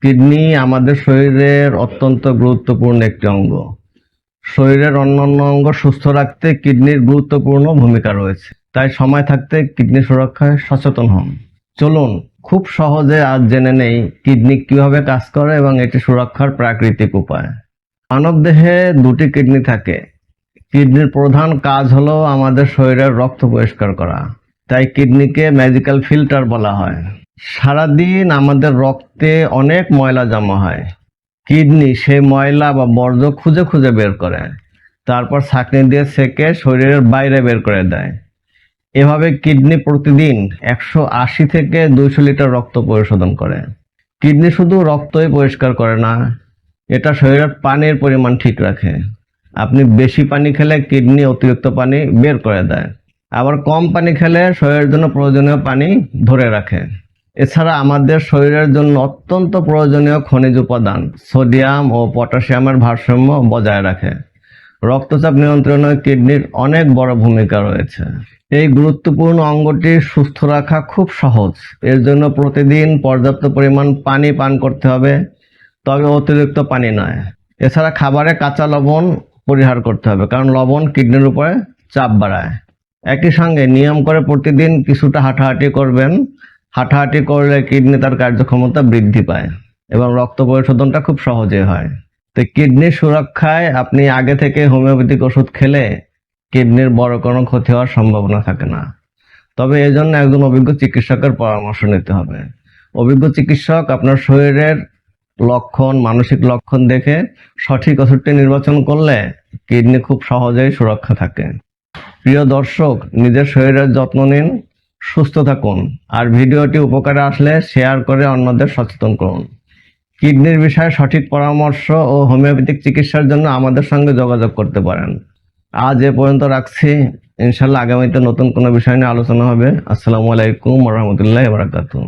Kidney আমাদের শরীরের অত্যন্ত গুরুত্বপূর্ণ একটি অঙ্গ। শরীরের অন্যান্য অঙ্গ সুস্থ রাখতে কিডনির গুরুত্বপূর্ণ ভূমিকা রয়েছে। তাই সময় থাকতে কিডনি সুরক্ষায় সচেতন হন। চলুন খুব সহজে আজ জেনে নেই কিডনি কিভাবে কাজ করে এবং এটি সুরক্ষার প্রাকৃতিক উপায়। মানবদেহে দুটি কিডনি থাকে। কিডনির প্রধান কাজ হলো আমাদের শরীরের রক্ত পরিষ্কার করা, তাই কিডনিকে ম্যাজিক্যাল ফিল্টার বলা হয়। সারাদিন আমাদের রক্তে অনেক ময়লা জমা হয়। কিডনি সেই ময়লা বা বর্জ্য খুঁজে খুঁজে বের করে, তারপর ছাঁকনি দিয়ে সেকে শরীরের বাইরে বের করে দেয়। এভাবে কিডনি প্রতিদিন 180 থেকে 200 লিটার রক্ত পরিশোধন করে। কিডনি শুধু রক্তই পরিষ্কার করে না, এটা শরীরের পানির পরিমাণ ঠিক রাখে। আপনি বেশি পানি খেলে কিডনি অতিরিক্ত পানি বের করে দেয়, আবার কম পানি খেলে শরীরের জন্য প্রয়োজনীয় পানি ধরে রাখে। এছাড়া আমাদের শরীরের জন্য অত্যন্ত প্রয়োজনীয় খনিজ উপাদান সোডিয়াম ও পটাশিয়ামের ভারসাম্য বজায় রাখে। রক্তচাপ নিয়ন্ত্রণে কিডনির অনেক বড় ভূমিকা রয়েছে। এই গুরুত্বপূর্ণ অঙ্গটি সুস্থ রাখা খুব সহজ। এর জন্য প্রতিদিন পর্যাপ্ত পরিমাণ পানি পান করতে হবে, তবে অতিরিক্ত পানি নয়। এছাড়া খাবারে কাঁচা লবণ পরিহার করতে হবে, কারণ লবণ কিডনির উপরে চাপ বাড়ায়। একই সঙ্গে নিয়ম করে প্রতিদিন কিছুটা হাঁটাহাঁটি করবেন। হাঁটাহাঁটি করলে কিডনি তার কার্যক্ষমতা বৃদ্ধি পায় এবং রক্ত পরিশোধনটা খুব সহজে হয়। তো কিডনির সুরক্ষায় আপনি আগে থেকে হোমিওপ্যাথিক ওষুধ খেলে কিডনির বড় কোনো ক্ষতি হওয়ার সম্ভাবনা থাকে না। তবে এই জন্য একজন অভিজ্ঞ চিকিৎসকের পরামর্শ নিতে হবে। অভিজ্ঞ চিকিৎসক আপনার শরীরের লক্ষণ, মানসিক লক্ষণ দেখে সঠিক ওষুধটি নির্বাচন করলে কিডনি খুব সহজেই সুরক্ষা থাকে। প্রিয় দর্শক, নিজের শরীরের যত্ন নিন, সুস্থ থাকুন, আর ভিডিওটি উপকারে আসলে শেয়ার করে অন্যদের সচেতন করুন। কিডনির বিষয়ে সঠিক পরামর্শ ও হোমিওপ্যাথিক চিকিৎসার জন্য আমাদের সঙ্গে যোগাযোগ করতে পারেন। আজ এ পর্যন্ত রাখছি। ইনশাল্লাহ আগামীতে নতুন কোনো বিষয় নিয়ে আলোচনা হবে। আসসালামু আলাইকুম ওয়া রাহমাতুল্লাহি ওয়া বারাকাতুহু।